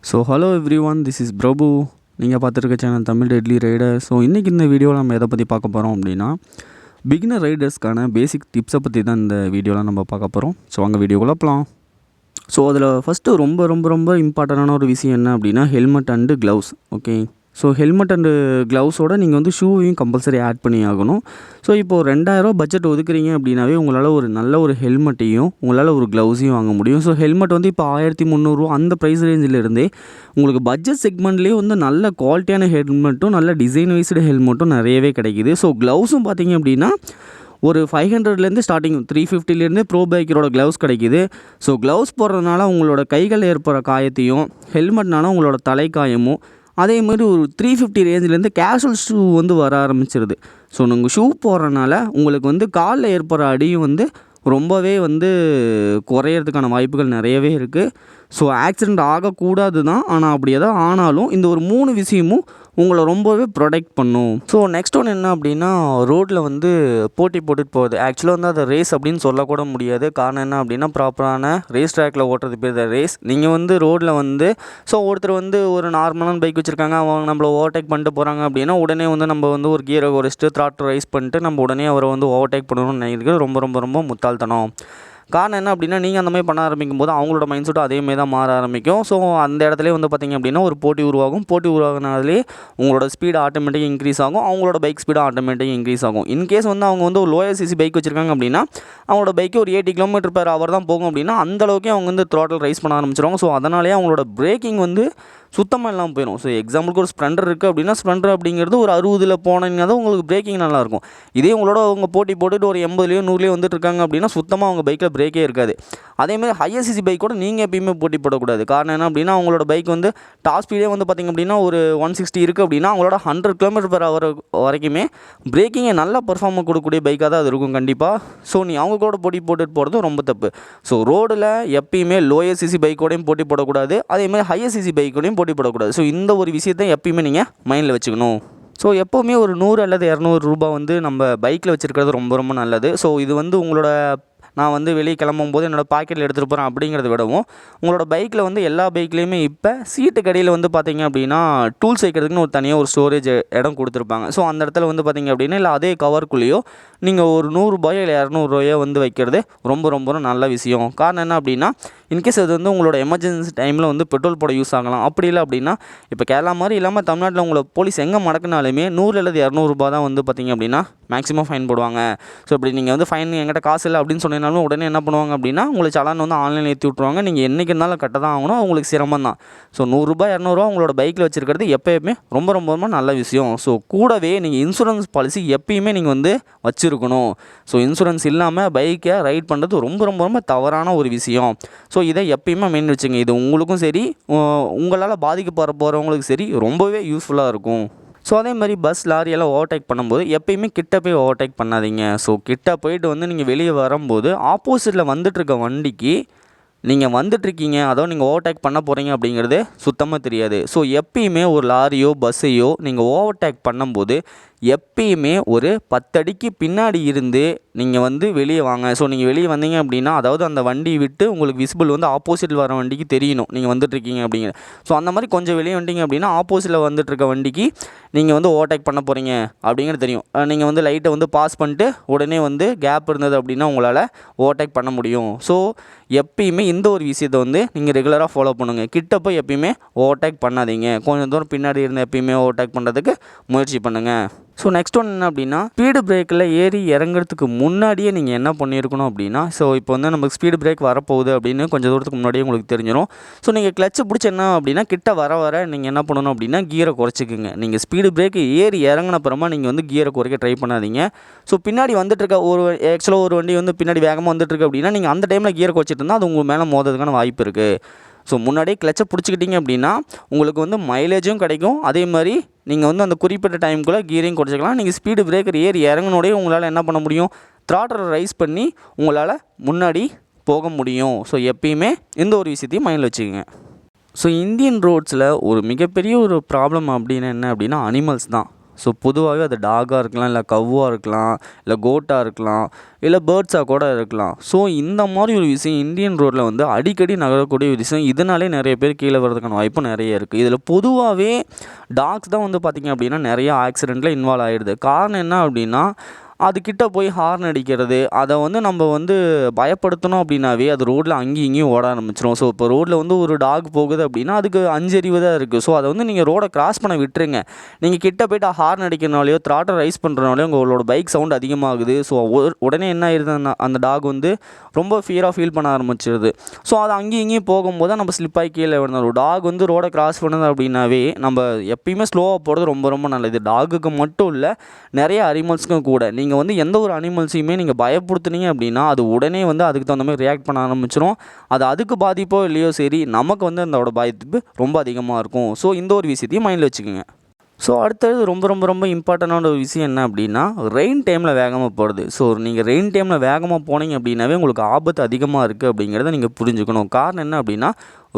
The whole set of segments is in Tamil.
So hello everyone, this is Prabhu. நீங்கள் பார்த்துருக்க channel Tamil deadly rider. So இன்றைக்கி இந்த வீடியோவில் நம்ம எதை பற்றி பார்க்க போகிறோம் அப்படின்னா, பிகினர் ரைடர்ஸ்க்கான பேசிக் டிப்ஸை பற்றி தான் இந்த வீடியோவில் நம்ம பார்க்க போகிறோம். ஸோ அங்கே வீடியோக்குள்ளே போகலாம். ஸோ அதில் ஃபஸ்ட்டு ரொம்ப ரொம்ப ரொம்ப இம்பார்ட்டண்டான ஒரு விஷயம் என்ன அப்படின்னா, helmet and gloves. Okay, so helmet and க்ளவுஸோடு நீங்கள் வந்து ஷூவையும் கம்பல்சரி ஆட் பண்ணி ஆகணும். ஸோ இப்போது 2000 பட்ஜெட் ஒதுக்குறீங்க அப்படின்னாவே உங்களால் ஒரு நல்ல ஒரு ஹெல்மெட்டையும் உங்களால் ஒரு க்ளவுஸையும் வாங்க முடியும். ஸோ ஹெல்மெட் வந்து இப்போ 1300 அந்த ப்ரைஸ் ரேஞ்சிலேருந்தே உங்களுக்கு பட்ஜெட் செக்மெண்ட்லேயே வந்து நல்ல குவாலிட்டியான ஹெல்மெட்டும் நல்ல டிசைன் வைஸ்டு ஹெல்மெட்டும் நிறையவே கிடைக்கிது. ஸோ க்ளவுஸும் பார்த்தீங்க அப்படின்னா ஒரு 500லேருந்து ஸ்டார்டிங் 350லேருந்து ப்ரோ பைக்கரோட க்ளவுஸ் கிடைக்கிது. ஸோ க்ளவுஸ் போடுறதுனால உங்களோட கைகள் ஏற்படுற காயத்தையும், ஹெல்மெட்னால உங்களோட தலைக்காயமும், அதே மாதிரி ஒரு 350 ரேஞ்சிலேருந்து கேஷுவல் ஷூ வந்து வர ஆரம்பிச்சிருது. ஸோ நீங்கள் ஷூ போடுறனால உங்களுக்கு வந்து காலில் ஏற்படுற அடியும் வந்து ரொம்பவே வந்து குறையிறதுக்கான வாய்ப்புகள் நிறையவே இருக்குது. ஸோ ஆக்சிடெண்ட் ஆகக்கூடாது தான், ஆனால் அப்படி எதாவது ஆனாலும் இந்த ஒரு 3 விஷயமும் உங்களை ரொம்பவே ப்ரொடெக்ட் பண்ணும். ஸோ நெக்ஸ்ட் ஒன்று என்ன அப்படின்னா, ரோட்டில் வந்து போட்டி போட்டுட்டு போகுது. ஆக்சுவலாக வந்து அதை ரேஸ் அப்படின்னு சொல்லக்கூட முடியாது. காரணம் என்ன அப்படின்னா, ப்ராப்பரான ரேஸ் ட்ராக்கில் ஓட்டுறது பேர் தான் ரேஸ். நீங்கள் வந்து ரோட்டில் வந்து ஒருத்தர் வந்து ஒரு நார்மலான பைக் வச்சுருக்காங்க, அவங்க நம்மளை ஓவர்டேக் பண்ணிட்டு போகிறாங்க அப்படின்னா, உடனே வந்து நம்ம வந்து ஒரு கியரை குறைச்சிட்டு த்ராட்டில் ரைஸ் பண்ணிட்டு நம்ம உடனே அவரை வந்து ஓவர்டேக் பண்ணணும்னு நினைக்கிறது ரொம்ப ரொம்ப ரொம்ப முட்டாள்தனம். காரணம் என்ன அப்படின்னா, நீங்கள் அந்த மாதிரி பண்ண ஆரம்பிக்கும் போது அவங்களோட மைண்ட் செட்டும் அதேமாதிரி தான் மாற ஆரம்பிக்கும். ஸோ அந்த இடத்துல வந்து பார்த்திங்க அப்படின்னா ஒரு போட்டி உருவாகும். போட்டி உருவாகினாலே உங்களோட ஸ்பீடு ஆட்டோமேட்டிக்காக இன்க்ரீஸ் ஆகும், அவங்களோட பைக் ஸ்பீடு ஆட்டோமேட்டிக்காக இன்க்ரீஸ் ஆகும். இன்கேஸ் வந்து அவங்க வந்து ஒரு லோயர் சிசி பைக் வச்சுருக்காங்க அப்படின்னா, அவங்களோட பைக்கு ஒரு 80 km/h தான் போகும் அப்படின்னா, அந்தளவுக்கே அவங்க வந்து த்ராட்டில் ரைஸ் பண்ண ஆரம்பிச்சிருவாங்க. ஸோ அதனாலேயே அவங்களோட பிரேக்கிங் வந்து சுத்தமாக இல்லாமல் போயிடும். ஸோ எக்ஸாம்பிளுக்கு ஒரு ஸ்ப்ளெண்டர் இருக்குது அப்படின்னா, ஸ்ப்ளெண்டர் அப்படிங்கிறது ஒரு 60ல் போனீங்கன்னா தான் உங்களுக்கு பிரேக்கிங் நல்லாயிருக்கும். இதே உங்களோட அவங்க போட்டி போட்டுட்டு ஒரு 80லேயோ 100லேயோ வந்துட்டு இருக்காங்க அப்படின்னா, சுத்தமாக அவங்க பைக்கில் பிரேக்கே இருக்காது. அதேமாதிரி ஹையர் சிசி பைக்கோட நீங்கள் எப்பயுமே போட்டி போடக்கூடாது. காரணம் என்ன அப்படின்னா, அவங்களோட பைக் வந்து டாப் ஸ்பீடே வந்து பார்த்திங்க அப்படின்னா ஒரு 160 இருக்குது அப்படின்னா, அவங்களோட 100 km/h வரைக்குமே பிரேக்கிங்கை நல்லா பர்ஃபார்ம் கொடுக்கக்கூடிய பைக்காக தான் அது இருக்கும் கண்டிப்பாக. ஸோ அவங்க கூட போட்டி போட்டுட்டு போகிறதும் ரொம்ப தப்பு. ஸோ ரோடில் எப்பயுமே லோயர் சிசி பைக்கோடையும் போட்டி போடக்கூடாது, அதேமாதிரி ஹையர் சிசி பைக்கோடையும் போட்டி போடக்கூடாது. ஸோ இந்த ஒரு விஷயத்தை எப்பயுமே நீங்கள் மைண்டில் வச்சுக்கணும். ஸோ எப்போவுமே ஒரு 100 அல்லது 200 ரூபா வந்து நம்ம பைக்கில் வச்சுருக்கிறது ரொம்ப ரொம்ப நல்லது. ஸோ இது வந்து உங்களோட நான் வந்து வெளியே கிளம்பும்போது என்னோடய பாக்கெட்டில் எடுத்துகிட்டு போகிறேன் அப்படிங்கிறத விடவும், உங்களோட பைக்கில் வந்து எல்லா பைக்லேயுமே இப்போ சீட்டுக்கு அடியில் வந்து பார்த்திங்க அப்படின்னா டூல்ஸ் வைக்கிறதுக்குன்னு ஒரு தனியாக ஒரு ஸ்டோரேஜ் இடம் கொடுத்துருப்பாங்க. ஸோ அந்த இடத்துல வந்து பார்த்திங்க அப்படின்னா, இல்லை அதே கவருக்குள்ளேயோ நீங்கள் ஒரு 100 ரூபாயோ இல்லை 200 ரூபாயோ வந்து வைக்கிறது ரொம்ப ரொம்ப நல்ல விஷயம். காரணம் என்ன அப்படின்னா, இன்கேஸ் அது வந்து உங்களோட எமர்ஜென்சி டைமில் வந்து பெட்ரோல் போட யூஸ் ஆகலாம். அப்படி இல்லை அப்படின்னா, இப்போ கேரளா மாதிரி இல்லாமல் தமிழ்நாட்டில் உங்களை போலீஸ் எங்கே மடக்குனாலுமே 100 அல்லது 200 ரூபா தான் வந்து பார்த்திங்க அப்படின்னா மேக்ஸிமம் ஃபைன் போடுவாங்க. ஸோ இப்படி நீங்கள் வந்து ஃபைன் என்கிட்ட காசு இல்லை அப்படின்னு சொன்னீங்கனாலும் உடனே என்ன பண்ணுவாங்க அப்படின்னா, உங்களுக்கு சலான் வந்து ஆன்லைனில் ஏற்றி விட்ருவாங்க. நீங்கள் என்றைக்கு இருந்தாலும் கட்ட தான் ஆகணும், உங்களுக்கு சிரமம் தான். ஸோ 100 ரூபா 200 ரூபா உங்களோட பைக்கில் வச்சுருக்கிறது எப்போயுமே ரொம்ப ரொம்ப ரொம்ப நல்ல விஷயம். ஸோ கூடவே நீங்கள் இன்சூரன்ஸ் பாலிசி எப்பயுமே நீங்கள் வந்து வச்சுருக்கணும். ஸோ இன்சூரன்ஸ் இல்லாமல் பைக்கை ரைட் பண்ணுறது ரொம்ப ரொம்ப ரொம்ப தவறான ஒரு விஷயம். ஸோ இதை எப்பயுமே மெயின் வச்சுங்க. இது உங்களுக்கும் சரி, உங்களால் பாதிக்கப்பட போகிறவங்களுக்கு சரி ரொம்பவே யூஸ்ஃபுல்லாக இருக்கும். ஸோ அதே மாதிரி பஸ் லாரியெல்லாம் ஓவர்டேக் பண்ணும்போது எப்பயுமே கிட்ட போய் ஓவர்டேக் பண்ணாதீங்க. ஸோ கிட்ட போயிட்டு வந்து நீங்கள் வெளியே வரும்போது ஆப்போசிட்டில் வந்துட்டுருக்க வண்டிக்கு நீங்கள் வந்துட்டுருக்கீங்க, அதாவது நீங்கள் ஓவர்டேக் பண்ண போகிறீங்க அப்படிங்கிறது சுத்தமாக தெரியாது. ஸோ எப்பயுமே ஒரு லாரியோ பஸ்ஸையோ நீங்கள் ஓவர்டேக் பண்ணும்போது எப்பயுமே ஒரு 10 அடிக்கு பின்னாடி இருந்து நீங்கள் வந்து வெளியே வாங்க. ஸோ நீங்கள் வெளியே வந்தீங்க அப்படின்னா, அதாவது அந்த வண்டி விட்டு உங்களுக்கு விசிபிள் வந்து ஆப்போசிட்டில் வர வண்டிக்கு தெரியணும் நீங்கள் வந்துட்டுருக்கீங்க அப்படிங்கிற. ஸோ அந்த மாதிரி கொஞ்சம் வெளியே வந்துட்டீங்க அப்படின்னா, ஆப்போசிட்டில் வந்துட்டுருக்க வண்டிக்கு நீங்கள் வந்து ஓவர்டேக் பண்ண போகிறீங்க அப்படிங்கிறது தெரியும். நீங்கள் வந்து லைட்டை வந்து பாஸ் பண்ணிட்டு உடனே வந்து கேப் இருந்தது அப்படின்னா உங்களால் ஓவர்டேக் பண்ண முடியும். ஸோ எப்பயுமே இந்த ஒரு விஷயத்தை வந்து நீங்கள் ரெகுலராக ஃபாலோ பண்ணுங்கள். கிட்ட போய் எப்பயுமே ஓவர்டேக் பண்ணாதீங்க. கொஞ்சம் தூரம் பின்னாடி இருந்து எப்பயுமே ஓவர்டேக் பண்ணுறதுக்கு முயற்சி பண்ணுங்கள். ஸோ நெக்ஸ்ட் ஒன்று என்ன அப்படின்னா, ஸ்பீடு பிரேக்கில் ஏறி இறங்குறதுக்கு முன்னாடியே நீங்கள் என்ன பண்ணியிருக்கணும் அப்படின்னா, ஸோ இப்போ வந்து நமக்கு ஸ்பீடு பிரேக் வரப்போகுது அப்படின்னு கொஞ்சம் தூரத்துக்கு முன்னாடியே உங்களுக்கு தெரிஞ்சிடும். ஸோ நீங்கள் கிளச்சு பிடிச்சி என்ன அப்படின்னா, கிட்ட வர நீங்கள் என்ன பண்ணணும் அப்படின்னா கியரை குறைச்சிக்குங்க. நீங்கள் ஸ்பீடு பிரேக் ஏறி இறங்கின அப்புறமா நீங்கள் வந்து கியரை குறைக்க ட்ரை பண்ணாதீங்க. ஸோ பின்னாடி வந்துட்டுருக்க ஆக்சுவலாக ஒரு வண்டி வந்து பின்னாடி வேகமாக வந்துட்டுருக்கு அப்படின்னா, நீங்கள் அந்த டைமில் கியரை குறைச்சிட்டு இருந்தால் அது உங்கள் மேலே மோதுறதுக்கான வாய்ப்பு இருக்குது. ஸோ முன்னாடியே கிளச்சை பிடிச்சிக்கிட்டிங்க அப்படின்னா உங்களுக்கு வந்து மைலேஜும் கிடைக்கும், அதே மாதிரி நீங்கள் வந்து அந்த குறிப்பிட்ட டைமுக்குள்ளே கியரையும் குறைச்சிக்கலாம். நீங்கள் ஸ்பீடு பிரேக்கர் ஏறி இறங்கினோடே உங்களால் என்ன பண்ண முடியும், த்ராட்டரை ரைஸ் பண்ணி உங்களால் முன்னாடி போக முடியும். ஸோ எப்பயுமே இந்த ஒரு விஷயத்தையும் மைண்டில் வச்சுக்கோங்க. ஸோ இந்தியன் ரோட்ஸில் ஒரு மிகப்பெரிய ஒரு ப்ராப்ளம் அப்படின்னு என்ன அப்படின்னா அனிமல்ஸ் தான். ஸோ பொதுவாகவே அது டாகாக இருக்கலாம், இல்லை கவ்வாக இருக்கலாம், இல்லை கோட்டாக இருக்கலாம், இல்லை பேர்ட்ஸாக கூட இருக்கலாம். ஸோ இந்த மாதிரி ஒரு விஷயம் இந்தியன் ரோட்டில் வந்து அடிக்கடி நகரக்கூடிய ஒரு விஷயம். இதனாலே நிறைய பேர் கீழே வர்றதுக்கான வாய்ப்பு நிறைய இருக்குது. இதில் பொதுவாகவே டாக்ஸ் தான் வந்து பார்த்திங்க அப்படின்னா நிறைய ஆக்சிடெண்ட்டில் இன்வால்வ் ஆகிடுது. காரணம் என்ன அப்படின்னா, அதுக்கிட்ட போய் ஹார்ன் அடிக்கிறது, அதை வந்து நம்ம வந்து பயப்படுத்தணும் அப்படின்னாவே அது ரோட்டில் அங்கேயும் இங்கேயும் ஓட ஆரம்பிச்சிடும். ஸோ இப்போ ரோட்டில் வந்து ஒரு டாக் போகுது அப்படின்னா அதுக்கு 5 அறிவு தான் இருக்குது. ஸோ அதை வந்து நீங்கள் ரோடை கிராஸ் பண்ண விட்டுருங்க. நீங்கள் கிட்ட போய்ட்டு ஹார்ன் அடிக்கிறனாலையோ த்ராட்டை ரைஸ் பண்ணுறனாலையோ உங்களோட பைக் சவுண்ட் அதிகமாகுது. ஸோ உடனே என்ன ஆயிடுது, அந்த டாக் வந்து ரொம்ப ஃபியராக ஃபீல் பண்ண ஆரம்பிச்சிடுது. ஸோ அது அங்கேயும் இங்கேயும் போகும்போது நம்ம ஸ்லிப்பாகி கீழே விழுந்தோம். டாக் வந்து ரோடை கிராஸ் பண்ணுது அப்படின்னாவே நம்ம எப்பயுமே ஸ்லோவாக போகிறது ரொம்ப ரொம்ப நல்லது. டாகுக்கு மட்டும் இல்லை, நிறைய அனிமல்ஸுக்கும் கூட. நீங்கள் வந்து எந்த ஒரு அனிமல்ஸையுமே நீங்கள் பயப்படுத்துனீங்க அப்படின்னா அது உடனே வந்து அதுக்கு தகுந்த மாதிரி ரியாக்ட் பண்ண ஆரம்பிச்சிடும். அதுக்கு பாதிப்போ இல்லையோ சரி, நமக்கு வந்து அதோட பாதிப்பு ரொம்ப அதிகமாக இருக்கும். ஸோ இந்த ஒரு விஷயத்தையும் மைண்டில் வச்சுக்கோங்க. ஸோ அடுத்தது ரொம்ப ரொம்ப ரொம்ப இம்பார்ட்டண்டான ஒரு விஷயம் என்ன அப்படின்னா, ரெயின் டைமில் வேகமாக போகிறது. ஸோ நீங்கள் ரெயின் டைமில் வேகமாக போனீங்க அப்படின்னாவே உங்களுக்கு ஆபத்து அதிகமாக இருக்குது அப்படிங்கிறத நீங்கள் புரிஞ்சுக்கணும். காரணம் என்ன அப்படின்னா,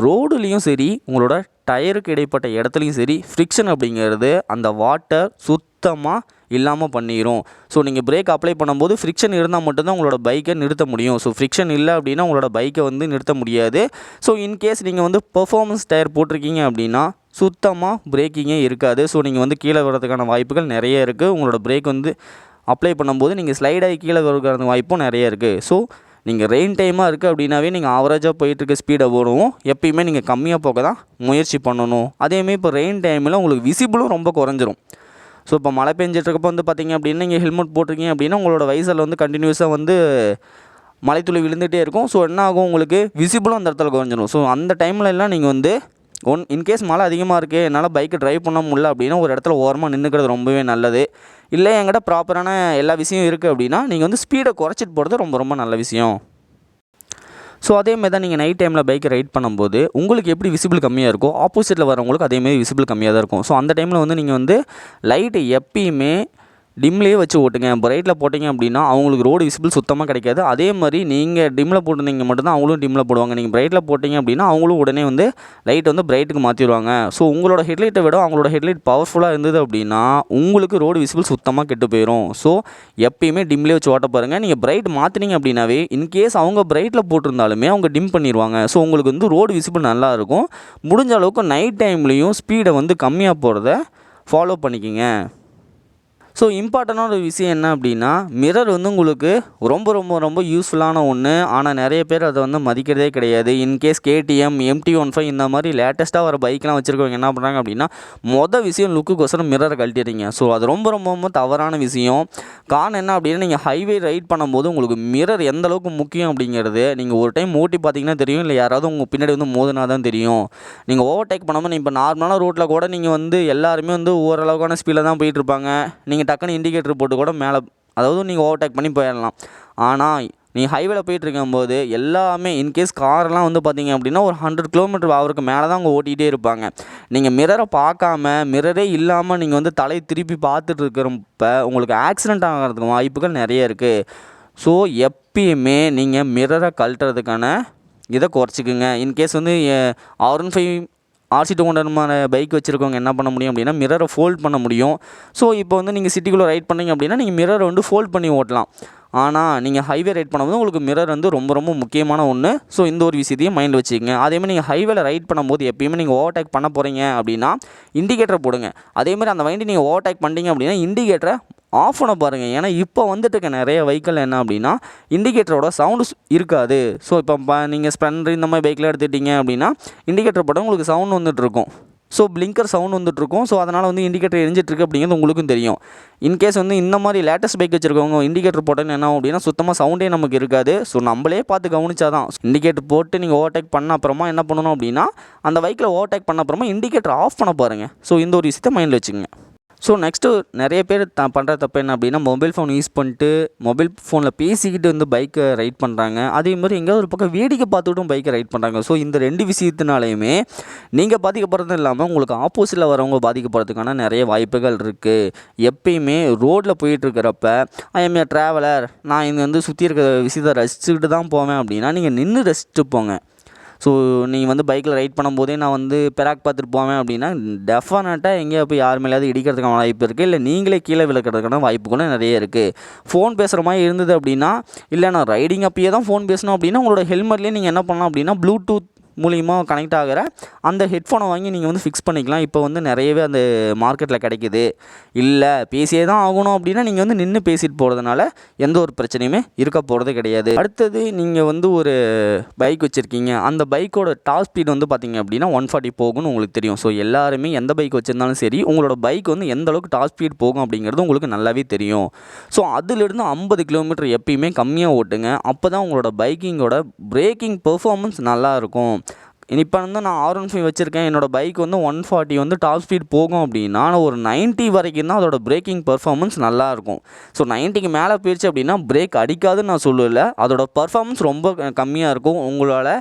ரோடுலேயும் சரி, உங்களோட டயருக்கு இடைப்பட்ட இடத்துலையும் சரி, ஃப்ரிக்ஷன் அப்படிங்கிறது அந்த வாட்டர் சுத்தமாக இல்லாமல் பண்ணிடும். ஸோ நீங்கள் பிரேக் அப்ளை பண்ணும்போது ஃப்ரிக்ஷன் இருந்தால் மட்டும்தான் உங்களோட பைக்கை நிறுத்த முடியும். ஸோ ஃப்ரிக்ஷன் இல்லை அப்படின்னா உங்களோட பைக்கை வந்து நிறுத்த முடியாது. ஸோ இன்கேஸ் நீங்கள் வந்து பெர்ஃபார்மன்ஸ் டயர் போட்டிருக்கீங்க அப்படின்னா சுத்தமாக பிரேக்கிங்கே இருக்காது. ஸோ நீங்கள் வந்து கீழே வர்றதுக்கான வாய்ப்புகள் நிறைய இருக்குது. உங்களோட பிரேக் வந்து அப்ளை பண்ணும்போது நீங்கள் ஸ்லைடாகி கீழே வர்றதுக்கான வாய்ப்பும் நிறைய இருக்குது. ஸோ நீங்கள் ரெயின் டைமாக இருக்குது அப்படின்னாவே நீங்கள் ஆவரேஜாக போயிட்டுருக்க ஸ்பீடை போடுவோம். எப்பயுமே நீங்கள் கம்மியாக போக தான் முயற்சி பண்ணணும். அதேமாதிரி இப்போ ரெயின் டைமில் உங்களுக்கு விசிபிளும் ரொம்ப குறைஞ்சிரும். ஸோ இப்போ மழை பெஞ்சிட்ருக்கப்போ வந்து பார்த்திங்க அப்படின்னா நீங்கள் ஹெல்மெட் போட்டிருக்கீங்க அப்படின்னா உங்களோட வைசரில் வந்து கண்டினியூஸாக வந்து மழைத்துளி விழுந்துகிட்டே இருக்கும். ஸோ என்ன ஆகும், உங்களுக்கு விசிபிளும் அந்த இடத்துல குறைஞ்சிடும். ஸோ அந்த டைமில் எல்லாம் நீங்கள் வந்து இன்கேஸ் மழை அதிகமாக இருக்குது, என்னால் பைக்கை ட்ரைவ் பண்ண முடியல அப்படின்னா ஒரு இடத்துல ஓரமாக நின்றுக்கிறது ரொம்பவே நல்லது. இல்லை என்கிட்ட ப்ராப்பரான எல்லா விஷயம் இருக்குது அப்படின்னா நீங்கள் வந்து ஸ்பீடை குறைச்சிட்டு போகிறது ரொம்ப ரொம்ப நல்ல விஷயம். ஸோ அதேமாதிரி தான் நீங்கள் நைட் டைமில் பைக்கை ரைட் பண்ணும்போது உங்களுக்கு எப்படி விசிபிள் கம்மியாக இருக்கோ, ஆப்போசிட்டில் வரவங்களுக்கு அதேமாதிரி விசிபிள் கம்மியாக தான் இருக்கும். ஸோ அந்த டைமில் வந்து நீங்கள் வந்து லைட்டை எப்பயுமே டிம்லேயே வச்சு ஓட்டுங்க. பிரைட்டில் போட்டிங்க அப்படின்னா அவங்களுக்கு ரோடு விசிபிள் சுத்தமாக கிடைக்காது. அதே மாதிரி நீங்கள் டிம்மில் போட்டிருந்தீங்க மட்டும்தான் அவங்களும் டிம்மில் போடுவாங்க. நீங்கள் பிரைட்டில் போட்டிங்க அப்படின்னா அவங்களும் உடனே வந்து லைட் வந்து பிரைட்டுக்கு மாற்றிடுவாங்க. ஸோ உங்களோட ஹெட்லைட்டை விட அவங்களோட ஹெட்லைட் பவர்ஃபுல்லாக இருந்தது அப்படின்னா உங்களுக்கு ரோடு விசிபிள் சுத்தமாக கெட்டு போயிடும். ஸோ எப்பயுமே டிம்லேயே வச்சு ஓட்ட பாருங்கள். நீங்கள் பிரைட் மாற்றினீங்க அப்படின்னாவே இன்கேஸ் அவங்க பிரைட்டில் போட்டிருந்தாலுமே அவங்க டிம் பண்ணிடுவாங்க. ஸோ உங்களுக்கு வந்து ரோடு விசிபிள் நல்லா இருக்கும். முடிஞ்ச அளவுக்கு நைட் டைம்லேயும் ஸ்பீடை வந்து கம்மியாக போகிறத ஃபாலோ பண்ணிக்கோங்க. ஸோ இம்பார்ட்டண்டான ஒரு விஷயம் என்ன அப்படின்னா, மிரர் வந்து உங்களுக்கு ரொம்ப ரொம்ப ரொம்ப யூஸ்ஃபுல்லான ஒன்று. ஆனால் நிறைய பேர் அதை வந்து மதிக்கிறதே கிடையாது. இன்கேஸ் KTM MT-15 இந்த மாதிரி லேட்டஸ்ட்டாக வர பைக்லாம் வச்சுருக்கவங்க என்ன பண்ணுறாங்க அப்படின்னா, விஷயம் லுக்குக்கோசரம் மிரரை கழட்டிடுறீங்க. ஸோ அது ரொம்ப ரொம்ப ரொம்ப தவறான விஷயம். காரணம் என்ன அப்படின்னா, நீங்கள் ஹைவே ரைட் பண்ணும்போது உங்களுக்கு மிரர் எந்த அளவுக்கு முக்கியம் அப்படிங்கிறது நீங்கள் ஒரு டைம் ஓட்டி பார்த்தீங்கன்னா தெரியும். இல்லை யாராவது உங்கள் பின்னாடி வந்து மோதினா தான் தெரியும். நீங்கள் ஓவர்டேக் பண்ணாமல் இப்போ நார்மலான ரோட்டில் கூட நீங்கள் வந்து எல்லாருமே வந்து ஓரளவுக்கான ஸ்பீடில் தான் போயிட்டுருப்பாங்க. நீங்கள் டக்குன்னு இண்டிகேட்டர் போட்டு கூட மேலே, அதாவது நீங்கள் ஓவர்டேக் பண்ணி போயிடலாம். ஆனால் நீங்கள் ஹைவேல போயிட்டுருக்கும்போது எல்லாமே இன்கேஸ் காரெலாம் வந்து பார்த்தீங்க அப்படின்னா ஒரு 100 km/h மேலே தான் அவங்க ஓட்டிகிட்டே இருப்பாங்க. நீங்கள் மிரரை பார்க்காம, மிரரே இல்லாமல் நீங்கள் வந்து தலையை திருப்பி பார்த்துட்டு இருக்கிறப்ப உங்களுக்கு ஆக்சிடெண்ட் ஆகிறதுக்கு வாய்ப்புகள் நிறைய இருக்குது. ஸோ எப்பயுமே நீங்கள் மிரரை கழட்டுறதுக்கான இதை குறைச்சிக்குங்க. இன்கேஸ் வந்து R15 RC200 பைக் வச்சுருக்கவங்க என்ன பண்ண முடியும் அப்படின்னா மிரரை ஃபோல்ட் பண்ண முடியும். ஸோ இப்போ வந்து நீங்கள் சிட்டிக்குள்ளே ரைட் பண்ணிங்க அப்படின்னா நீங்கள் மிரரை வந்து ஃபோல்ட் பண்ணி ஓட்டலாம். ஆனால் நீங்கள் ஹைவே ரைட் பண்ணும்போது உங்களுக்கு மிரர் வந்து ரொம்ப ரொம்ப முக்கியமான ஒன்று. ஸோ இந்த ஒரு விஷயத்தையும் மைண்டில் வச்சுக்கோங்க. அதேமாதிரி நீங்கள் ஹைவேல ரைட் பண்ணும்போது எப்பயுமே நீங்கள் ஓவர்டேக் பண்ண போகிறீங்க அப்படின்னா இண்டிகேட்டரை போடுங்க. அதேமாதிரி அந்த வண்டி நீங்கள் ஓவர்டேக் பண்ணிட்டீங்க அப்படின்னா இண்டிகேட்டரை ஆஃப் பண்ண பாருங்கள். ஏன்னா இப்போ வந்துட்டு இருக்க நிறைய வெஹிக்கிள் என்ன அப்படின்னா இண்டிகேட்டரோட சவுண்டு இருக்காது. ஸோ இப்போ நீங்கள் ஸ்ப்ளெண்டர் இந்த மாதிரி பைக்கில் எடுத்துக்கிட்டீங்க அப்படின்னா இண்டிகேட்டர் போட்டால் உங்களுக்கு சவுண்ட் வந்துட்டுருக்கும். ஸோ பிளிங்கர் சவுண்ட் வந்துட்டுருக்கும். ஸோ அதனால் வந்து இண்டிகேட்டர் எரிஞ்சிட்ருக்கு அப்படிங்கிறது உங்களுக்கும் தெரியும். இன்கேஸ் வந்து இந்த மாதிரி லேட்டஸ்ட் பைக் வச்சுருக்கவங்க இண்டிகேட்டர் போட்டோன்னு என்ன அப்படின்னா சுத்தமாக சவுண்டே நமக்கு இருக்காது. ஸோ நம்மளே பார்த்து கவனிச்சா தான். இண்டிகேட்டர் போட்டு நீங்கள் ஓவர்டேக் பண்ண அப்புறமா என்ன பண்ணணும் அப்படின்னா அந்த பைக்கில் ஓவர்டேக் பண்ண அப்புறமா இண்டிகேட்டர் ஆஃப் பண்ண பாருங்கள். ஸோ இந்த ஒரு விஷயத்தை மைண்டில் வச்சுக்கோங்க. ஸோ நெக்ஸ்ட்டு நிறைய பேர் பண்ணுற தப்பு என்ன அப்படின்னா மொபைல் ஃபோன் யூஸ் பண்ணிட்டு மொபைல் ஃபோனில் பேசிக்கிட்டு வந்து பைக்கை ரைட் பண்ணுறாங்க. அதே மாதிரி எங்கேயாவது ஒரு பக்கம் வேடிக்கை பார்த்துக்கிட்டும் பைக்கை ரைட் பண்ணுறாங்க. ஸோ இந்த 2 விஷயத்தினாலையுமே நீங்கள் பாதிக்கப்படுறது இல்லாமல் உங்களுக்கு ஆப்போசிட்டில் வரவங்க பாதிக்கப்படுறதுக்கான நிறைய வாய்ப்புகள் இருக்குது. எப்பயுமே ரோட்டில் போயிட்டுருக்கிறப்ப ஐ எம் ஏ ட்ராவலர், நான் இங்கே வந்து சுற்றி இருக்கிற விஷயத்தை ரசிச்சுக்கிட்டு தான் போவேன் அப்படின்னா நீங்கள் நின்று ரசிச்சுட்டு போங்க. ஸோ நீங்கள் வந்து பைக்கில் ரைட் பண்ணும்போதே நான் வந்து பெராக் பார்த்துட்டு போவேன் அப்படின்னா டெஃபினட்டாக எங்கேயா போய் யார் மேலேயாவது இடிக்கிறதுக்கான வாய்ப்பு இருக்குது, இல்லை நீங்களே கீழே விழுக்கிறதுக்கான வாய்ப்பு கூட நிறைய இருக்குது. ஃபோன் பேசுகிற மாதிரி இருந்தது அப்படின்னா, இல்லை நான் ரைடிங் அப்பயே தான் ஃபோன் பேசணும் அப்படின்னா உங்களோட ஹெல்மெட்லேயே நீங்கள் என்ன பண்ணலாம் அப்படின்னா ப்ளூடூத் மூலிமா கனெக்ட் ஆகிற அந்த ஹெட்ஃபோனை வாங்கி நீங்கள் வந்து ஃபிக்ஸ் பண்ணிக்கலாம். இப்போ வந்து நிறையவே அந்த மார்க்கெட்டில் கிடைக்குது. இல்லை பேசியே தான் ஆகணும் அப்படின்னா நீங்கள் வந்து நின்று பேசிட்டு போகிறதுனால எந்த ஒரு பிரச்சனையுமே இருக்க போகிறது கிடையாது. அடுத்தது நீங்கள் வந்து ஒரு பைக் வச்சுருக்கீங்க, அந்த பைக்கோட டாப் ஸ்பீட் வந்து பார்த்திங்க அப்படின்னா 140 போகும்னு உங்களுக்கு தெரியும். ஸோ எல்லாருமே எந்த பைக் வச்சுருந்தாலும் சரி உங்களோட பைக் வந்து எந்த அளவுக்கு டாப் ஸ்பீட் போகும் அப்படிங்கிறது உங்களுக்கு நல்லாவே தெரியும். ஸோ அதிலிருந்து 50 கிலோமீட்டர் எப்பயுமே கம்மியாக ஓட்டுங்க. அப்போ தான் உங்களோட பைக்கிங்கோட பிரேக்கிங் பெர்ஃபார்மன்ஸ் நல்லாயிருக்கும். இப்போ வந்து நான் R15 வச்சுருக்கேன், என்னோடய பைக் வந்து 140 வந்து டாப் ஸ்பீட் போகும் அப்படின்னா நான் ஒரு 90 வரைக்கும் தான் அதோட பிரேக்கிங் பெர்ஃபார்மன்ஸ் நல்லாயிருக்கும். ஸோ 90க்கு மேலே போயிடுச்சு அப்படின்னா பிரேக் அடிக்காதுன்னு நான் சொல்லலை, அதோட பர்ஃபார்மன்ஸ் ரொம்ப கம்மியாக இருக்கும். உங்களால்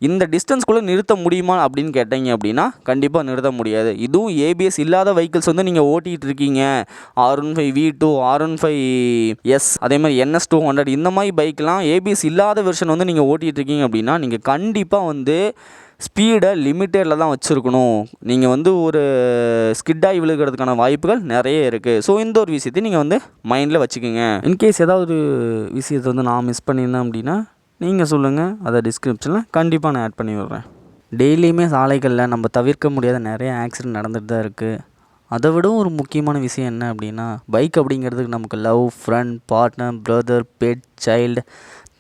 இந்த டிஸ்டன்ஸ்குள்ளே நிறுத்த முடியுமா அப்படின்னு கேட்டீங்க அப்படின்னா கண்டிப்பாக நிறுத்த முடியாது. இதுவும் ABS இல்லாத வெஹிக்கிள்ஸ் வந்து நீங்கள் ஓட்டிகிட்டு இருக்கீங்க, R15 V2, R15S, அதே மாதிரி NS 200 இந்த மாதிரி பைக்கெலாம் ABS இல்லாத வெர்ஷன் வந்து நீங்கள் ஓட்டிகிட்டு இருக்கீங்க அப்படின்னா நீங்கள் கண்டிப்பாக வந்து ஸ்பீடை லிமிட்டடில் தான் வச்சுருக்கணும். நீங்கள் வந்து ஒரு ஸ்கிட்டாகி விழுகிறதுக்கான வாய்ப்புகள் நிறைய இருக்குது. ஸோ இந்த ஒரு விஷயத்தை நீங்கள் வந்து மைண்டில் வச்சுக்கோங்க. இன்கேஸ் ஏதாவது ஒரு விஷயத்தை வந்து நான் மிஸ் பண்ணியிருந்தேன் அப்படின்னா நீங்கள் சொல்லுங்கள், அதை டிஸ்கிரிப்ஷனில் கண்டிப்பாக நான் ஆட் பண்ணி விடுறேன். டெய்லியுமே சாலைகளில் நம்ம தவிர்க்க முடியாத நிறைய ஆக்சிடென்ட் நடந்துகிட்டு தான் இருக்குது. அதை விட ஒரு முக்கியமான விஷயம் என்ன அப்படின்னா, பைக் அப்படிங்கிறதுக்கு நமக்கு love, friend, partner, brother, pet, child,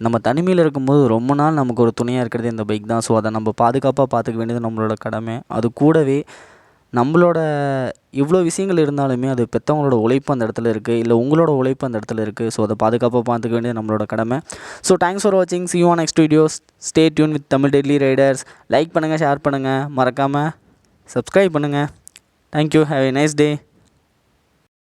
நம்ம தனிமையில் இருக்கும்போது ரொம்ப நாள் நமக்கு ஒரு துணையாக இருக்கிறது இந்த பைக் தான். ஸோ அதை நம்ம பாதுகாப்பாக பார்த்துக்க வேண்டியது நம்மளோட கடமை. அது கூடவே நம்மளோட இவ்வளோ விஷயங்கள் இருந்தாலுமே அது பெற்றவங்களோட உழைப்பு அந்த இடத்துல இருக்குது, இல்லை உங்களோட உழைப்பு அந்த இடத்துல இருக்குது. ஸோ அதை பாதுகாப்பாக பார்த்துக்க வேண்டியது நம்மளோட கடமை. ஸோ தேங்க்ஸ் ஃபார் வாட்சிங். see you on next videos. stay tuned with Tamil daily Riders. Like பண்ணுங்கள், ஷேர் பண்ணுங்கள், மறக்காமல் சப்ஸ்கிரைப் பண்ணுங்கள். Thank you. Have a nice day.